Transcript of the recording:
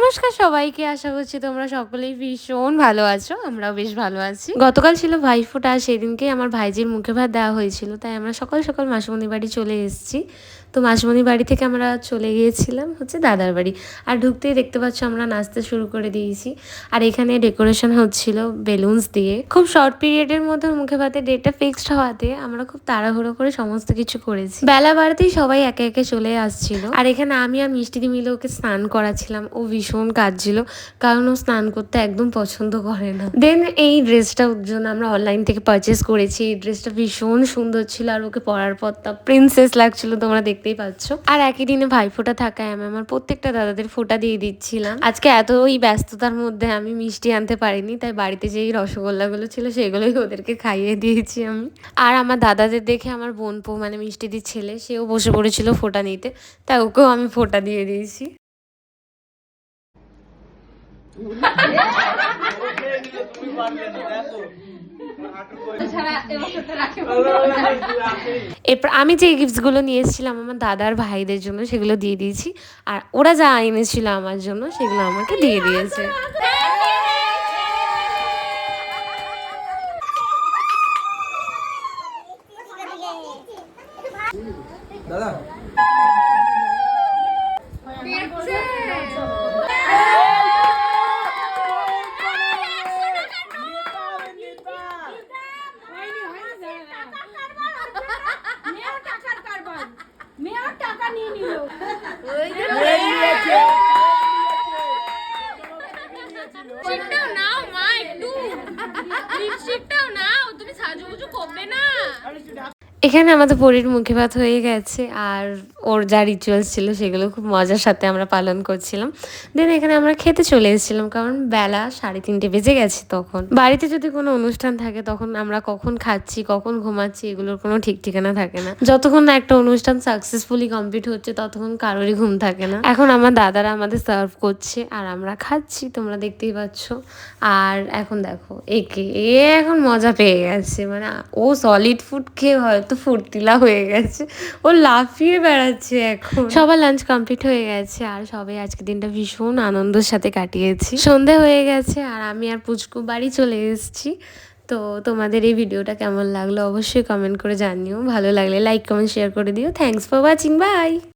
নমস্কার সবাইকে, আশা করছি তোমরা সকলেই ভীষণ ভালো আছো। আমরাও বেশ ভালো আছি। গতকাল ছিল ভাইফোঁটা, সেদিনকে আমার ভাইজির মুখে ভাত দেওয়া হয়েছিল, তাই আমরা সকাল সকাল মাসিমণির বাড়ি চলে এসেছি। তো মাসিমণির বাড়ি থেকে আমরা চলে গিয়েছিলাম হচ্ছে দাদার বাড়ি। আর ঢুকতেই দেখতে পাচ্ছ আমরা নাচতে শুরু করে দিয়েছি। আর এখানে ডেকোরেশন হচ্ছিল বেলুনস দিয়ে। খুব শর্ট পিরিয়ডের মধ্যে মুখে ভাতের ডেটটা ফিক্সড হওয়াতে আমরা খুব তাড়াহুড়ো করে সমস্ত কিছু করেছি। বেলা বাড়তেই সবাই একে একে চলে আসছিল। আর এখানে আমি আর মিষ্টি মিলে ওকে স্নান করাচ্ছিলাম। ও ভীষণ কাঁদছিল, কারণ ও স্নান করতে একদম পছন্দ করে না। দেন এই ড্রেসটার জন্য আমরা অনলাইন থেকে পারচেস করেছি। এই ড্রেসটা ভীষণ সুন্দর ছিল, আর ওকে পরার পর তা প্রিন্সেস লাগছিল, তোমরা দেখতেই পাচ্ছ। আর একই দিনে ভাইফোঁটা থাকায় আমি আমার প্রত্যেকটা দাদাদের ফোঁটা দিয়ে দিচ্ছিলাম। আজকে এতই ব্যস্ততার মধ্যে আমি মিষ্টি আনতে পারিনি, তাই বাড়িতে যেই রসগোল্লাগুলো ছিল সেগুলোই ওদেরকে খাইয়ে দিয়েছি আমি। আর আমার দাদাদের দেখে আমার বোনপো মানে মিষ্টিদির ছেলে, সেও বসে পড়েছিল ফোঁটা নিতে, তাই ওকেও আমি ফোঁটা দিয়ে দিয়েছি। এরপর আমি যে গিফটসগুলো নিয়ে এসেছিলাম আমার দাদার ভাইদের জন্য সেগুলো দিয়ে দিয়েছি, আর ওরা যা এনেছিল আমার জন্য সেগুলো আমাকে দিয়ে দিয়েছে। দাদা এখানে আমাদের পরীর মুখে ভাত হয়ে গেছে, আর ওর যা রিচুয়ালস ছিল সেগুলো খুব মজার সাথে আমরা পালন করছিলাম। দেন এখানে আমরা খেতে চলে এসেছিলাম, কারণ বেলা 3:30 বেজে গেছে। তখন বাড়িতে যদি কোনো অনুষ্ঠান থাকে তখন আমরা কখন খাচ্ছি কখন ঘুমাচ্ছি এগুলোর কোনো ঠিক ঠিকানা থাকে না। যতক্ষণ না একটা অনুষ্ঠান সাকসেসফুলি কমপ্লিট হচ্ছে ততক্ষণ কারোরই ঘুম থাকে না। এখন আমার দাদারা আমাদের সার্ভ করছে আর আমরা খাচ্ছি, তোমরা দেখতেই পাচ্ছ। আর এখন দেখো এখন মজা পেয়ে গেছে, মানে ও সলিড ফুড খেয়ে হয়তো ফুর্তিলা হয়ে গেছে, ও লাফিয়ে বেড়াচ্ছে এখন। সবার লাঞ্চ কমপ্লিট হয়ে গেছে আর সবাই আজকে দিনটা ভীষণ আনন্দের সাথে কাটিয়েছি। সন্ধে হয়ে গেছে আর আমি আর পুচকু বাড়ি চলে এসেছি। তো তোমাদের এই ভিডিওটা কেমন লাগলো অবশ্যই কমেন্ট করে জানিও। ভালো লাগলে লাইক কমেন্ট শেয়ার করে দিও। Thanks for watching, by.